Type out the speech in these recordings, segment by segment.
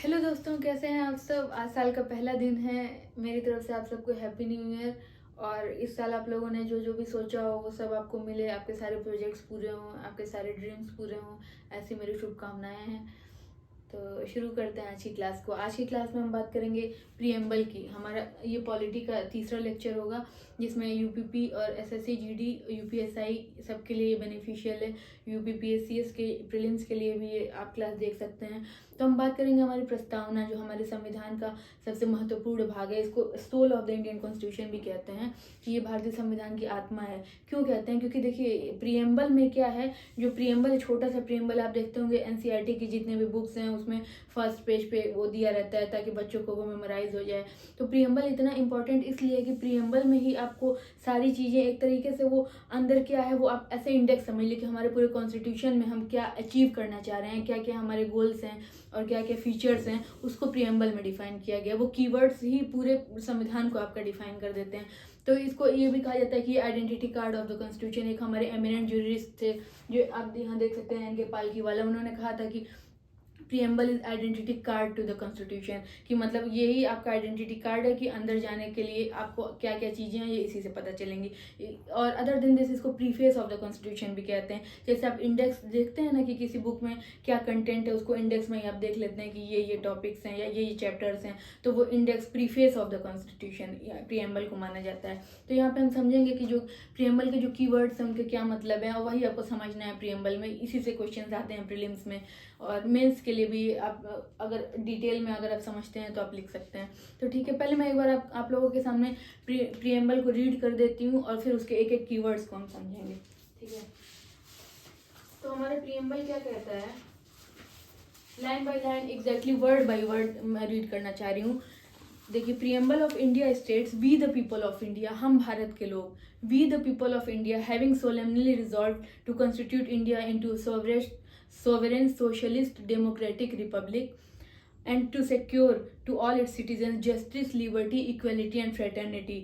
Hello दोस्तों, कैसे हैं आप सब। आज साल का पहला दिन है। मेरी तरफ से आप सबको हैप्पी न्यू ईयर। और इस साल आप लोगों ने जो जो भी सोचा हो वो सब आपको मिले, आपके सारे प्रोजेक्ट्स पूरे हों, आपके सारे ड्रीम्स पूरे हों, ऐसी मेरी शुभकामनाएं हैं। तो शुरू करते हैं आज की क्लास को। आज की क्लास में हम बात करेंगे प्रीएम्बल की। हमारा ये पॉलिटी का तीसरा लेक्चर होगा, जिसमें यूपीपी और एसएससी जीडी यूपीएसआई सबके लिए बेनिफिशियल है। यूपीपीएससीएस के प्रीलिम्स के लिए भी ये आप क्लास देख सकते हैं। तो हम बात करेंगे हमारी प्रस्तावना, जो हमारे संविधान का सबसे महत्वपूर्ण भाग है। इसको soul of the Indian constitution भी कहते हैं, कि ये भारतीय संविधान की आत्मा है। क्यों कहते हैं? क्योंकि देखिए प्रीएम्बल में क्या है, जो प्रीएम्बल, छोटा सा प्रीएम्बल आप देखते होंगे एनसीईआरटी की जितने भी बुक्स हैं उसमें फर्स्ट पेज पे वो दिया रहता है, ताकि बच्चों को वो मेमोराइज हो जाए। तो प्रीएम्बल इतना इंपॉर्टेंट इसलिए है कि प्रीएम्बल में ही आपको सारी चीज़ें एक तरीके से, वो अंदर क्या है वो आप ऐसे इंडेक्स समझ लीजिए कि हमारे पूरे कॉन्स्टिट्यूशन में हम क्या अचीव करना चाह रहे हैं, क्या क्या हमारे गोल्स हैं और क्या क्या फीचर्स हैं, उसको प्रीएम्बल में डिफाइन किया गया। वो कीवर्ड्स ही पूरे संविधान को आपका डिफाइन कर देते हैं। तो इसको ये भी कहा जाता है कि identity card of the constitution. एक हमारे एमिनेंट जूरिस्ट थे, जो आप यहाँ देख सकते हैं, एनके पालकी वाला, उन्होंने कहा था कि preamble is identity card to the constitution. कि मतलब यही आपका आइडेंटिटी कार्ड है कि अंदर जाने के लिए आपको क्या क्या चीज़ें हैं ये इसी से पता चलेंगी। और अदर देन दिस इसको प्रीफेस ऑफ द कॉन्स्टिट्यूशन भी कहते हैं। जैसे आप इंडेक्स देखते हैं ना कि किसी बुक में क्या कंटेंट है, उसको इंडेक्स में ही आप देख लेते हैं कि ये टॉपिक्स हैं या ये चैप्टर्स हैं, तो वो index preface of the constitution या प्रीएम्बल को माना जाता है। तो यहाँ पे हम समझेंगे कि जो प्रीएम्बल के जो कीवर्ड्स हैं उनके क्या मतलब है, और वही आपको समझना है प्रीएम्बल में। इसी से क्वेश्चन आते हैं प्रीलिम्स में, और मेंस के लिए भी आप अगर डिटेल में अगर आप समझते हैं तो आप लिख सकते हैं। तो ठीक है, पहले मैं एक बार आप लोगों के सामने प्रीएम्बल को रीड कर देती हूँ, और फिर उसके एक एक कीवर्ड्स को हम समझेंगे। ठीक है, तो हमारे प्रीएम्बल क्या कहता है, line by line, exactly word by word मैं रीड करना चाह रही हूँ। देखिए, preamble of India states, we the people of India, हम भारत के लोग, we the people of India having solemnly resolve to constitute India into sovereign socialist democratic republic and to secure to all its citizens justice, liberty, equality and fraternity.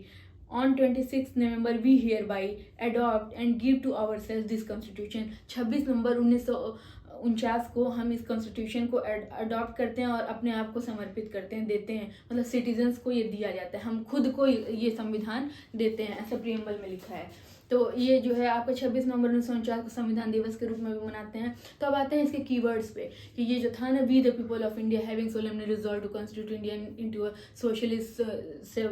On 26 November we hereby adopt and give to ourselves this constitution. 26 नवंबर 1949 को हम इस constitution को adopt करते हैं और अपने आप को समर्पित करते हैं, देते हैं। मतलब सिटीजन्स को ये दिया जाता है, हम खुद को ये संविधान देते हैं, ऐसा प्रीएम्बल में लिखा है। तो ये जो है आपका 26 नवंबर 1949 को संविधान दिवस के रूप में भी मनाते हैं। तो अब आते हैं इसके कीवर्ड्स पे, कि ये जो था ना, we the people of India having solemnly resolve to constitute India into a socialist,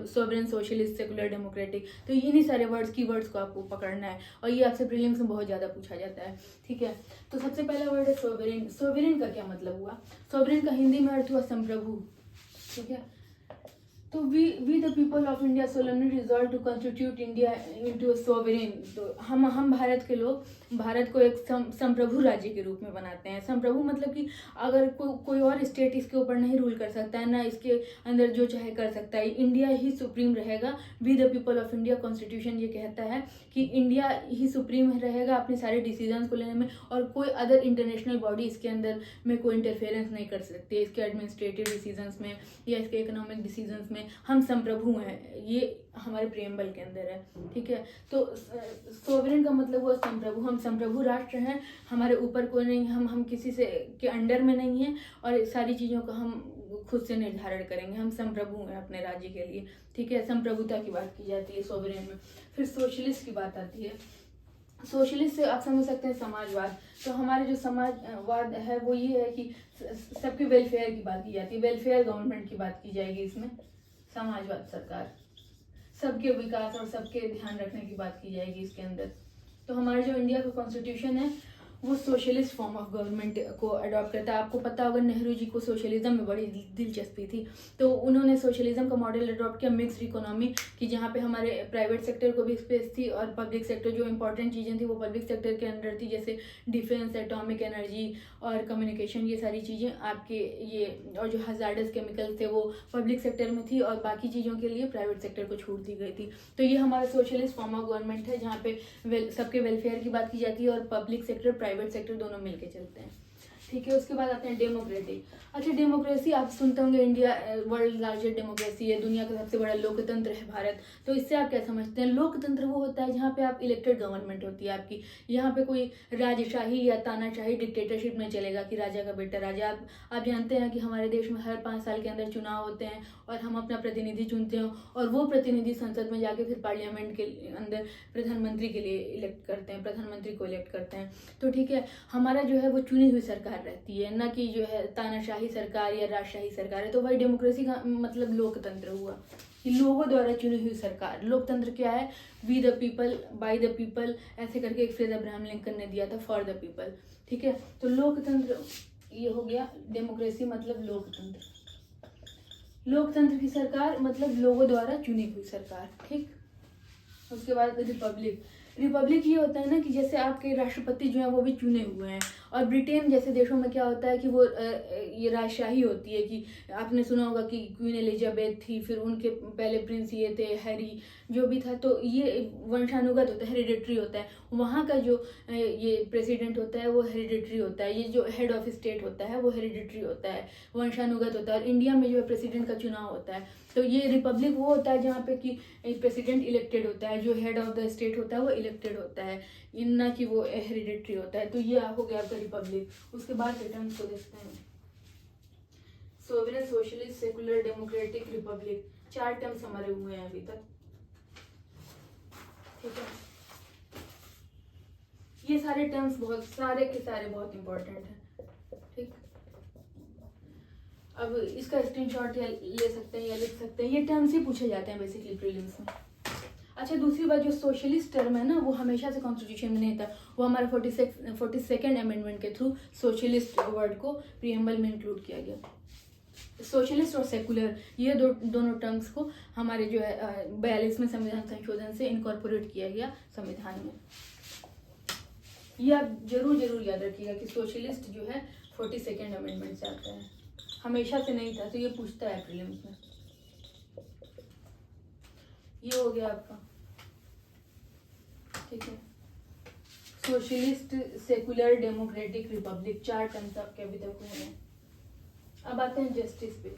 sovereign socialist secular democratic. तो इन्हीं सारे कीवर्ड्स को आपको पकड़ना है, और ये आपसे प्रीलिम्स में बहुत ज़्यादा पूछा जाता है। ठीक है, तो सबसे पहला वर्ड है सोवरेन। सोवरेन का क्या मतलब हुआ? सोवरेन का हिंदी में अर्थ हुआ संप्रभु। ठीक है, तो we the people of India solemnly resolve to constitute India into sovereign. तो हम भारत के लोग भारत को एक संप्रभु राज्य के रूप में बनाते हैं। संप्रभु मतलब कि अगर कोई और स्टेट इसके ऊपर नहीं रूल कर सकता है ना, इसके अंदर जो चाहे कर सकता है, इंडिया ही सुप्रीम रहेगा। We the people of India constitution ये कहता है कि इंडिया ही सुप्रीम रहेगा अपने सारे डिसीजंस को लेने में, और कोई अदर इंटरनेशनल बॉडी इसके अंदर में कोई इंटरफेरेंस नहीं कर सकती, इसके एडमिनिस्ट्रेटिव डिसीजंस में या इसके इकोनॉमिक डिसीजंस में। हम संप्रभु हैं, ये हमारे प्रीएम्बल के अंदर है। ठीक है, तो सोवरेन का मतलब हुआ संप्रभु। हम संप्रभु राष्ट्र हैं, हमारे ऊपर कोई नहीं, हम किसी से के अंडर में नहीं है, और सारी चीज़ों का हम खुद से निर्धारण करेंगे। हम संप्रभु हैं अपने राज्य के लिए। ठीक है, संप्रभुता की बात की जाती है सोवरेन में। फिर सोशलिस्ट की बात आती है। सोशलिस्ट से आप समझ सकते हैं समाजवाद। तो हमारे जो समाजवाद है वो ये है कि सबके वेलफेयर की बात की जाती है, वेलफेयर गवर्नमेंट की बात की जाएगी इसमें। समाजवाद सरकार, सबके विकास और सबके ध्यान रखने की बात की जाएगी इसके अंदर। तो हमारे जो इंडिया का कॉन्स्टिट्यूशन है वो सोशलिस्ट फॉर्म ऑफ गवर्नमेंट को अडॉप्ट करता है। आपको पता होगा नेहरू जी को सोशलिज्म में बड़ी दिलचस्पी थी, तो उन्होंने सोशलिज्म का मॉडल अडॉप्ट किया, मिक्स्ड इकोनॉमी, कि जहाँ पे हमारे प्राइवेट सेक्टर को भी स्पेस थी और पब्लिक सेक्टर, जो इंपॉर्टेंट चीज़ें थी वो पब्लिक सेक्टर के अंडर थी, जैसे डिफेंस, एटॉमिक एनर्जी और कम्युनिकेशन, ये सारी चीज़ें आपके ये, और जो हजार्डस केमिकल्स थे वो पब्लिक सेक्टर में थी, और बाकी चीज़ों के लिए प्राइवेट सेक्टर को छूट दी गई थी। तो ये हमारा सोशलिस्ट फॉर्म ऑफ गवर्नमेंट है, जहाँ पे सबके वेलफेयर की बात की जाती है और पब्लिक सेक्टर प्राइवेट सेक्टर दोनों मिलके चलते हैं। ठीक है। उसके बाद आते हैं डेमोक्रेटिक। अच्छा, डेमोक्रेसी आप सुनते होंगे, इंडिया वर्ल्ड लार्जेस्ट डेमोक्रेसी है, दुनिया का सबसे बड़ा लोकतंत्र है भारत। तो इससे आप क्या समझते हैं? लोकतंत्र वो होता है जहाँ पे आप इलेक्टेड गवर्नमेंट होती है आपकी, यहाँ पे कोई राजशाही या तानाशाही डिक्टेटरशिप नहीं चलेगा कि राजा का बेटा राजा। आप जानते हैं कि हमारे देश में हर 5 साल के अंदर चुनाव होते हैं और हम अपना प्रतिनिधि चुनते हैं, और वो प्रतिनिधि संसद में जाके फिर पार्लियामेंट के अंदर प्रधानमंत्री के लिए इलेक्ट करते हैं, प्रधानमंत्री को इलेक्ट करते हैं। तो ठीक है, हमारा जो है वो चुनी हुई सरकार रहती है, ना कि जो है तानाशाही सरकार या राजशाही सरकार है। तो वही डेमोक्रेसी का मतलब लोकतंत्र हुआ कि लोगों द्वारा चुनी हुई सरकार। लोकतंत्र क्या है? We the people, by the people, ऐसे करके एक फ्रेज अब्राहम लिंकन ने दिया था, फॉर द पीपल। ठीक है, तो लोकतंत्र ये हो गया। डेमोक्रेसी मतलब लोकतंत्र। लोकतंत्र की सरकार मतलब लोगों द्वारा चुनी हुई सरकार। ठीक। उसके बाद रिपब्लिक। रिपब्लिक ये होता है ना कि जैसे आपके राष्ट्रपति जो है वो भी चुने हुए हैं, और ब्रिटेन जैसे देशों में क्या होता है कि वो ये राजशाही होती है कि आपने सुना होगा कि क्वीन एलिजाबेथ थी, फिर उनके पहले प्रिंस ये थे, हैरी जो भी था। तो ये वंशानुगत होता है, हेरिडेटरी होता है। वहाँ का जो ये प्रेसिडेंट होता है वो हेरिडेटरी होता है, ये जो हेड ऑफ स्टेट होता है वो हेरिडेटरी होता है, वंशानुगत होता है। और इंडिया में जो है प्रेसिडेंट का चुनाव होता है। तो ये रिपब्लिक वो होता है जहाँ पे कि प्रेसिडेंट इलेक्टेड होता है, जो हेड ऑफ द स्टेट होता है वो इलेक्टेड होता है, ना कि वो हेरिडेटरी होता है। तो ये हो गया आपका रिपब्लिक। उसके बाद रिटर्न्स को देखते हैं। Sovereign, socialist, secular, democratic, Republic, 4 terms हमारे हुए हैं अभी तक। ठीक है, ये सारे टर्म्स बहुत सारे के सारे बहुत इंपॉर्टेंट हैं। ठीक, अब इसका स्क्रीनशॉट या ले सकते हैं या लिख सकते हैं, ये टर्म्स ही पूछे जाते हैं बेसिकली प्रीलिम्स में। अच्छा, दूसरी बात, जो सोशलिस्ट टर्म है ना वो हमेशा से कॉन्स्टिट्यूशन में नहीं था, वो हमारा 42nd अमेंडमेंट के थ्रू सोशलिस्ट वर्ड को प्रीएम्बल में इंक्लूड किया गया। सोशलिस्ट और सेकुलर ये दोनों टर्म्स को हमारे जो है 42वें संविधान संशोधन से इनकॉर्पोरेट किया गया संविधान में। ये आप जरूर याद रखिएगा कि सोशलिस्ट जो है 42nd अमेंडमेंट से आता है, हमेशा से नहीं था। तो ये पूछता है प्रीलिम्स में। ये हो गया आपका। ठीक है, socialist, secular, democratic, Republic, 4 terms आपके अभी तक हुए हैं। अब आते हैं जस्टिस पे।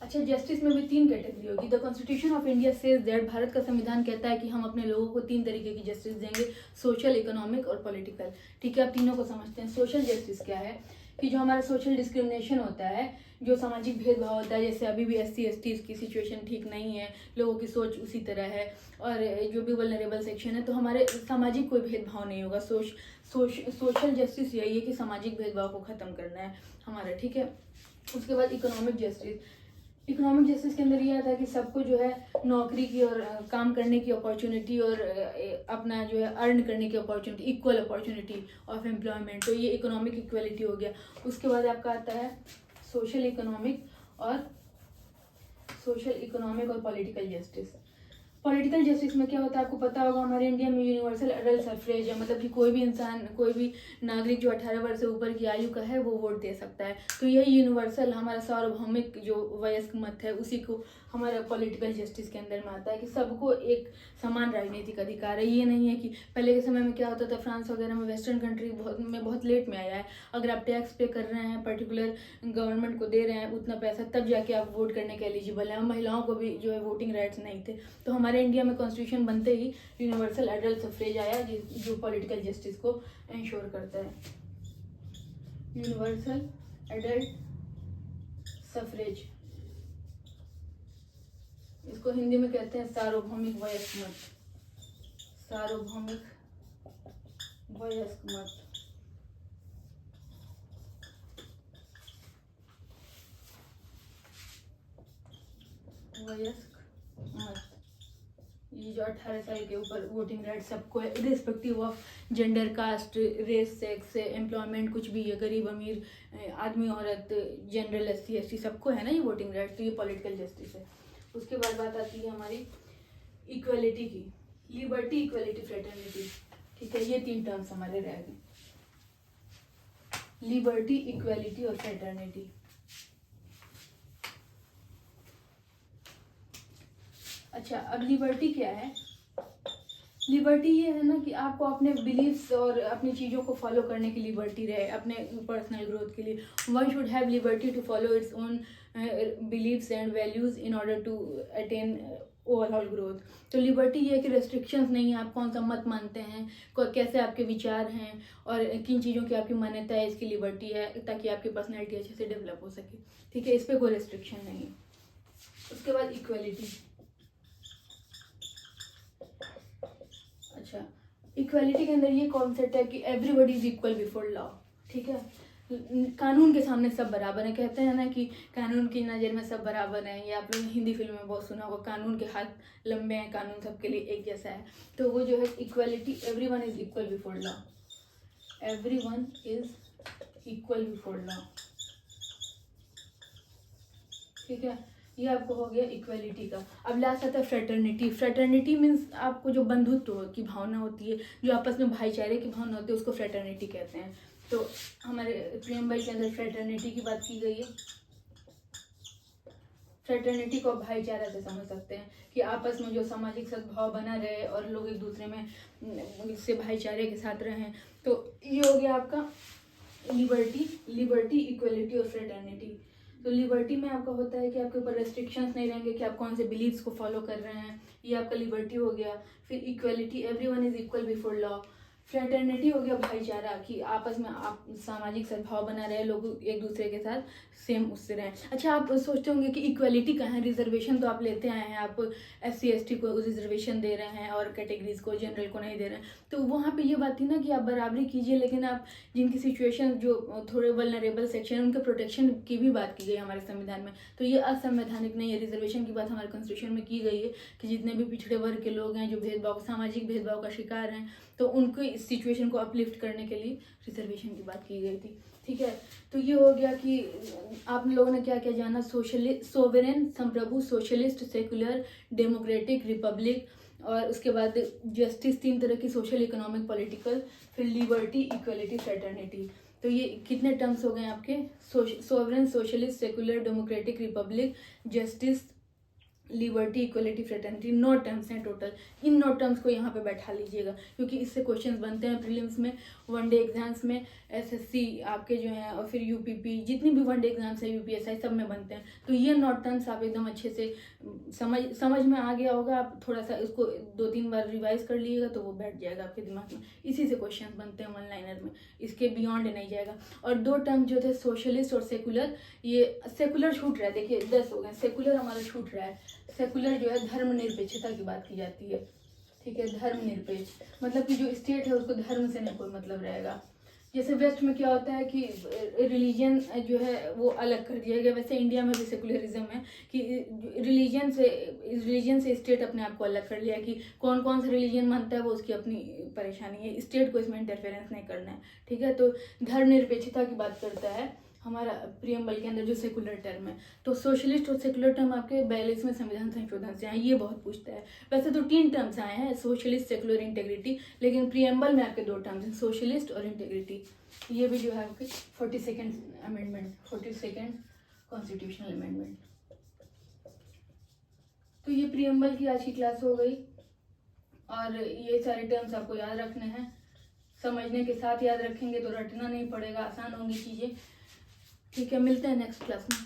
अच्छा, जस्टिस में भी 3 कैटेगरी होगी। The constitution of India says that, Bharat का संविधान कहता है कि हम अपने लोगों को 3 तरीके की जस्टिस देंगे, सोशल, इकोनॉमिक और पॉलिटिकल। ठीक है, आप तीनों को समझते हैं। सोशल जस्टिस क्या है कि जो हमारा सोशल डिस्क्रिमिनेशन होता है, जो सामाजिक भेदभाव होता है, जैसे अभी भी SC ST की सिचुएशन ठीक नहीं है, लोगों की सोच उसी तरह है, और जो भी वल्नरेबल सेक्शन है, तो हमारे सामाजिक कोई भेदभाव नहीं होगा। सोशल जस्टिस यही है कि सामाजिक भेदभाव को खत्म करना है हमारा। ठीक है, उसके बाद इकोनॉमिक जस्टिस। इकोनॉमिक जस्टिस के अंदर ये आता है कि सबको जो है नौकरी की और काम करने की अपॉर्चुनिटी और अपना जो है अर्न करने की opportunity, equal opportunity of employment. तो ये इकोनॉमिक इक्वलिटी हो गया। उसके बाद आपका आता है सोशल इकोनॉमिक और पॉलिटिकल जस्टिस। पॉलिटिकल जस्टिस में क्या होता है आपको पता होगा, हमारे इंडिया में यूनिवर्सल एडल्ट सफरेज है, मतलब कि कोई भी इंसान, कोई भी नागरिक जो 18 वर्ष से ऊपर की आयु का है वो वोट दे सकता है। तो यही यूनिवर्सल हमारा सार्वभौमिक जो वयस्क मत है उसी को हमारा पॉलिटिकल जस्टिस के अंदर में आता है कि सबको एक समान राजनीतिक अधिकार है। ये नहीं है कि पहले के समय में क्या होता था, फ्रांस वगैरह में, वेस्टर्न कंट्री बहुत लेट में आया है। अगर आप टैक्स पे कर रहे हैं, पर्टिकुलर गवर्नमेंट को दे रहे हैं उतना पैसा, तब जाके आप वोट करने के एलिजिबल हैं। महिलाओं को भी जो है वोटिंग राइट्स नहीं थे। तो हमारे इंडिया में कॉन्स्टिट्यूशन बनते ही यूनिवर्सल एडल्ट सफरेज आया, जो पॉलिटिकल जस्टिस को इंश्योर करता है। यूनिवर्सल एडल्ट सफरेज, इसको हिंदी में कहते हैं सार्वभौमिक वयस्क मत। सार्वभौमिक वयस्क मत। वयस्क मत, ये जो 18 साल के ऊपर वोटिंग राइट सबको है, irrespective of gender, caste, race, sex, employment, कुछ भी है, गरीब अमीर, आदमी औरत, जनरल, SC ST सबको है ना ये वोटिंग राइट। तो ये पॉलिटिकल जस्टिस है। उसके बाद बात आती है हमारी इक्वलिटी की, लिबर्टी, इक्वलिटी, फ्रेटर्निटी। ठीक है, ये 3 टर्म्स हमारे रह गए, लिबर्टी, इक्वलिटी और फ्रेटर्निटी। अच्छा, अब लिबर्टी क्या है? लिबर्टी ये है ना कि आपको अपने बिलीव्स और अपनी चीज़ों को फॉलो करने की लिबर्टी रहे अपने पर्सनल ग्रोथ के लिए. One should have liberty to follow its own believes and values in order to attain overall growth. तो लिबर्टी ये है कि रेस्ट्रिक्शंस नहीं है, आप कौन सा मत मानते हैं, कैसे आपके विचार हैं और किन चीज़ों की आपकी मान्यता है, इसकी लिबर्टी है ताकि आपकी पर्सनैलिटी अच्छे से डेवलप हो सके. ठीक है, इस पर कोई रेस्ट्रिक्शन नहीं है. उसके बाद इक्वलिटी. अच्छा, इक्वलिटी के अंदर ये कॉन्सेप्ट है कि everybody is equal before law. ठीक है, कानून के सामने सब बराबर हैं. कहते हैं ना कि कानून की नज़र में सब बराबर हैं. ये आप लोग हिंदी फिल्म में बहुत सुना होगा, कानून के हाथ लंबे हैं, कानून सबके लिए एक जैसा है. तो वो जो है equality, everyone is equal before law. Everyone is equal before law. ठीक है, ये आपको हो गया इक्वलिटी का. अब लास्ट आता है फ्रेटर्निटी. फ्रेटर्निटी मीन्स आपको जो बंधुत्व की भावना होती है, जो आपस में भाईचारे की भावना होती है, उसको फ्रेटर्निटी कहते हैं. तो हमारे प्रियम्बल के अंदर फ्रेटर्निटी की बात की गई है. फ्रेटर्निटी को भाईचारा से समझ सकते हैं कि आपस में जो सामाजिक सद्भाव बना रहे और लोग एक दूसरे में से भाईचारे के साथ रहें. तो ये हो गया आपका लिबर्टी, इक्वलिटी और फ्रेटर्निटी. तो लिबर्टी में आपका होता है कि आपके ऊपर रेस्ट्रिक्शंस नहीं रहेंगे कि आप कौन से बिलीव्स को फॉलो कर रहे हैं, ये आपका लिबर्टी हो गया. फिर equality, everyone is equal before law. Fraternity हो गया भाईचारा कि आपस में आप सामाजिक सद्भाव बना रहे, लोग एक दूसरे के साथ सेम उससे रहें. अच्छा, आप सोचते होंगे कि इक्वलिटी कहाँ है, रिजर्वेशन तो आप लेते आए हैं, आप SC ST को रिजर्वेशन दे रहे हैं और कैटेगरीज को, जनरल को नहीं दे रहे हैं. तो वहाँ पे ये बात थी ना कि आप बराबरी कीजिए, लेकिन आप जिनकी सिचुएशन जो थोड़े वल्नरेबल सेक्शन है उनके प्रोटेक्शन की भी बात की गई हमारे संविधान में. तो ये असंवैधानिक नहीं है. रिजर्वेशन की बात हमारे कॉन्स्टिट्यूशन में की गई है कि जितने भी पिछड़े वर्ग के लोग हैं जो भेदभाव, सामाजिक भेदभाव का शिकार हैं, तो उनको इस सिचुएशन को अपलिफ्ट करने के लिए रिजर्वेशन की बात की गई थी. ठीक है, तो ये हो गया कि आप लोगों ने क्या क्या जाना. सोशलिस्ट, सोवरेन, संप्रभु, सोशलिस्ट, सेकुलर, डेमोक्रेटिक, रिपब्लिक, और उसके बाद जस्टिस, 3 तरह की, सोशल, इकोनॉमिक, पॉलिटिकल, फिर लिबर्टी, इक्वलिटी, फ्रेटर्निटी. तो ये कितने टर्म्स हो गए आपके. Sovereign, socialist, secular, democratic, Republic, justice, liberty, equality, fraternity. 9 terms हैं टोटल. इन 9 टर्म्स को यहाँ पे बैठा लीजिएगा क्योंकि इससे क्वेश्चंस बनते हैं प्रीलिम्स में, वनडे एग्जाम्स में, SSC आपके जो हैं, और फिर UPP, जितनी भी वनडे एग्जाम्स है, UPSI, सब में बनते हैं. तो ये 9 टर्म्स आप एकदम अच्छे से समझ में आ गया होगा. आप थोड़ा सा इसको 2-3 बार रिवाइज कर लीजिएगा तो वो बैठ जाएगा आपके दिमाग में. इसी से क्वेश्चन बनते हैं 1 लाइनर में, इसके बियॉन्ड नहीं जाएगा. और 2 टर्म जो थे, सोशलिस्ट और सेकुलर, ये सेकुलर छूट रहा है. देखिए 10 हो गए, सेकुलर हमारा छूट रहा है. सेकुलर जो है धर्मनिरपेक्षता की बात की जाती है. ठीक है, धर्मनिरपेक्ष मतलब कि जो स्टेट है उसको धर्म से नहीं कोई मतलब रहेगा. जैसे वेस्ट में क्या होता है कि रिलीजन जो है वो अलग कर दिया गया, वैसे इंडिया में भी सेकुलरिज्म है कि रिलीजन से स्टेट अपने आप को अलग कर लिया कि कौन कौन सा रिलीजन मानता है वो उसकी अपनी परेशानी है, स्टेट को इसमें इंटरफेरेंस नहीं करना है. ठीक है, तो धर्मनिरपेक्षता की बात करता है हमारा प्रियम्बल के अंदर जो सेकुलर टर्म है. तो सोशलिस्ट और सेकुलर टर्म आपके 42वें संविधान संशोधन से आए, ये बहुत पूछता है. वैसे तो 3 टर्म्स आए हैं, सोशलिस्ट, सेकुलर, इंटेग्रिटी, लेकिन प्रियम्बल में आपके 2 टर्म्स हैं, सोशलिस्ट और इंटेग्रिटी. ये भी जो है आपके 42nd amendment, 42nd constitutional amendment. तो ये प्रियम्बल की आज की क्लास हो गई और ये सारे टर्म्स आपको याद रखने हैं. समझने के साथ याद रखेंगे तो रटना नहीं पड़ेगा, आसान होंगी चीज़ें. ठीक है, मिलते हैं नेक्स्ट क्लास में.